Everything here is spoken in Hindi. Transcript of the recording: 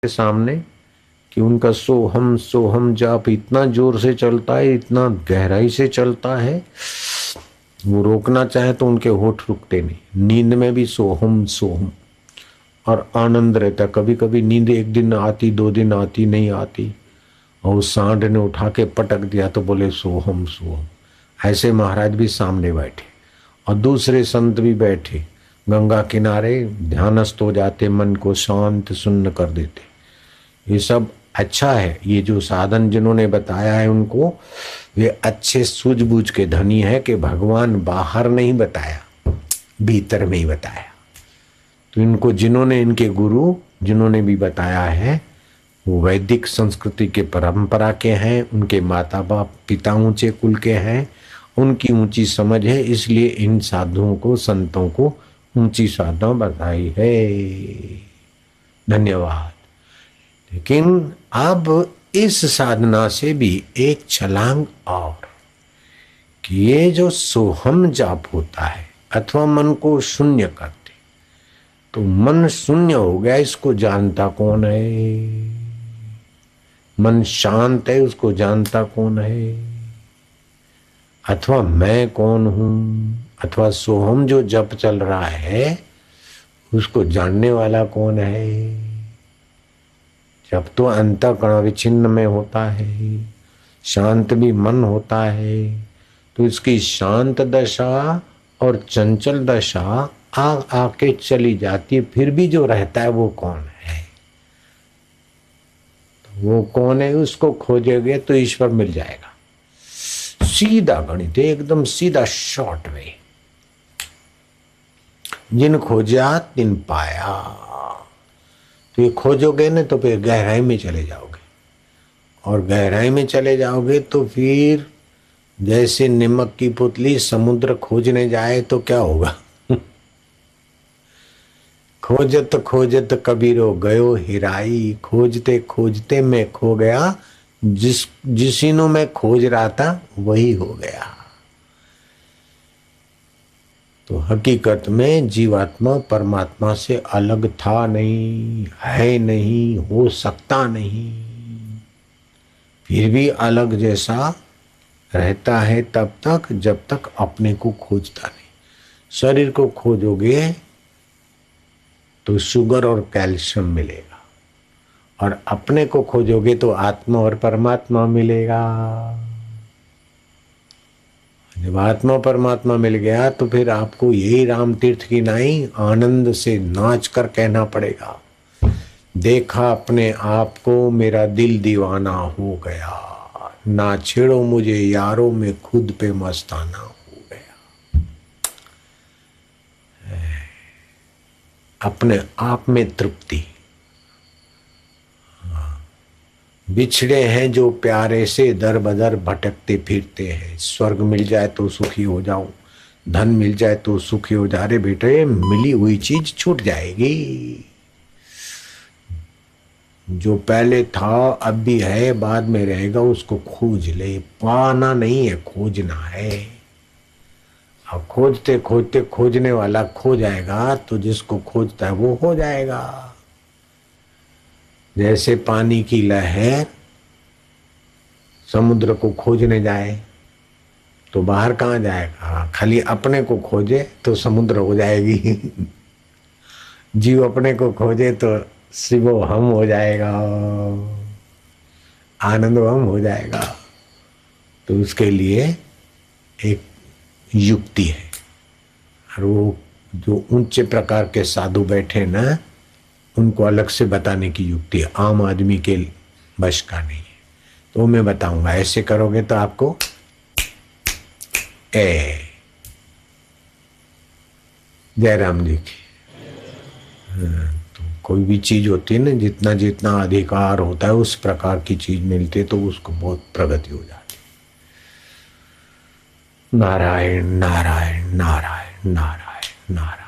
के सामने कि उनका सोहम सोहम जाप इतना जोर से चलता है, इतना गहराई से चलता है, वो रोकना चाहे तो उनके होठ रुकते नहीं। नींद में भी सोहम सोहम और आनंद रहता। कभी कभी नींद एक दिन आती, 2 दिन आती, नहीं आती, और उस सांड ने उठा के पटक दिया तो बोले सोहम सोहम। ऐसे महाराज भी सामने बैठे और दूसरे संत भी बैठे गंगा किनारे, ध्यानस्थ हो जाते, मन को शांत सुन्न कर देते। ये सब अच्छा है। ये जो साधन जिन्होंने बताया है उनको वे अच्छे सूझबूझ के धनी है कि भगवान बाहर नहीं बताया, भीतर में ही बताया। तो इनको जिन्होंने, इनके गुरु जिन्होंने भी बताया है वो वैदिक संस्कृति के परंपरा के हैं, उनके माता बाप पिता ऊंचे कुल के हैं, उनकी ऊंची समझ है, इसलिए इन साधुओं को, संतों को ऊंची साधना बताई है। धन्यवाद। लेकिन अब इस साधना से भी एक छलांग और, कि ये जो सोहम जाप होता है अथवा मन को शून्य करते, तो मन शून्य हो गया, इसको जानता कौन है? मन शांत है, उसको जानता कौन है? अथवा मैं कौन हूं? अथवा सोहम जो जप चल रहा है उसको जानने वाला कौन है? जब तो अंतःकरण विच्छिन्न में होता है, शांत भी मन होता है, तो इसकी शांत दशा और चंचल दशा आके चली जाती है, फिर भी जो रहता है वो कौन है? तो वो कौन है उसको खोजेंगे तो ईश्वर मिल जाएगा। सीधा गणित, एकदम सीधा शॉर्ट वे। जिन खोजा तिन पाया। तो ये खोजोगे ना तो फिर गहराई में चले जाओगे, और गहराई में चले जाओगे तो फिर जैसे नमक की पुतली समुद्र खोजने जाए तो क्या होगा? खोजत खोजत कबीरो गयो हिराई। खोजते खोजते मैं खो गया, जिसिनो मैं खोज रहा था वही हो गया। तो हकीकत में जीवात्मा परमात्मा से अलग था नहीं, है नहीं, हो सकता नहीं, फिर भी अलग जैसा रहता है तब तक जब तक अपने को खोजता नहीं। शरीर को खोजोगे तो शुगर और कैल्शियम मिलेगा, और अपने को खोजोगे तो आत्मा और परमात्मा मिलेगा। जब आत्मा परमात्मा मिल गया तो फिर आपको यही राम तीर्थ की नाई आनंद से नाच कर कहना पड़ेगा, देखा अपने आप को मेरा दिल दीवाना हो गया, ना छेड़ो मुझे यारों में खुद पे मस्ताना हो गया। अपने आप में तृप्ति। बिछड़े हैं जो प्यारे से दर बदर भटकते फिरते हैं। स्वर्ग मिल जाए तो सुखी हो जाऊं, धन मिल जाए तो सुखी हो जा। रे बेटे, मिली हुई चीज छूट जाएगी। जो पहले था अब भी है, बाद में रहेगा, उसको खोज ले। पाना नहीं है, खोजना है। अब खोजते खोजते खोजने वाला खो जाएगा तो जिसको खोजता है वो हो जाएगा। जैसे पानी की लहर समुद्र को खोजने जाए तो बाहर कहाँ जाएगा? खाली अपने को खोजे तो समुद्र हो जाएगी। जीव अपने को खोजे तो शिवो हम हो जाएगा, आनंद हम हो जाएगा। तो उसके लिए एक युक्ति है, और वो जो ऊंचे प्रकार के साधु बैठे ना, उनको अलग से बताने की युक्ति है, आम आदमी के बश का नहीं है। तो मैं बताऊंगा, ऐसे करोगे तो आपको जयराम जी की। तो कोई भी चीज होती है ना, जितना जितना अधिकार होता है उस प्रकार की चीज मिलती है तो उसको बहुत प्रगति हो जाती है। नारायण नारायण नारायण नारायण नारायण।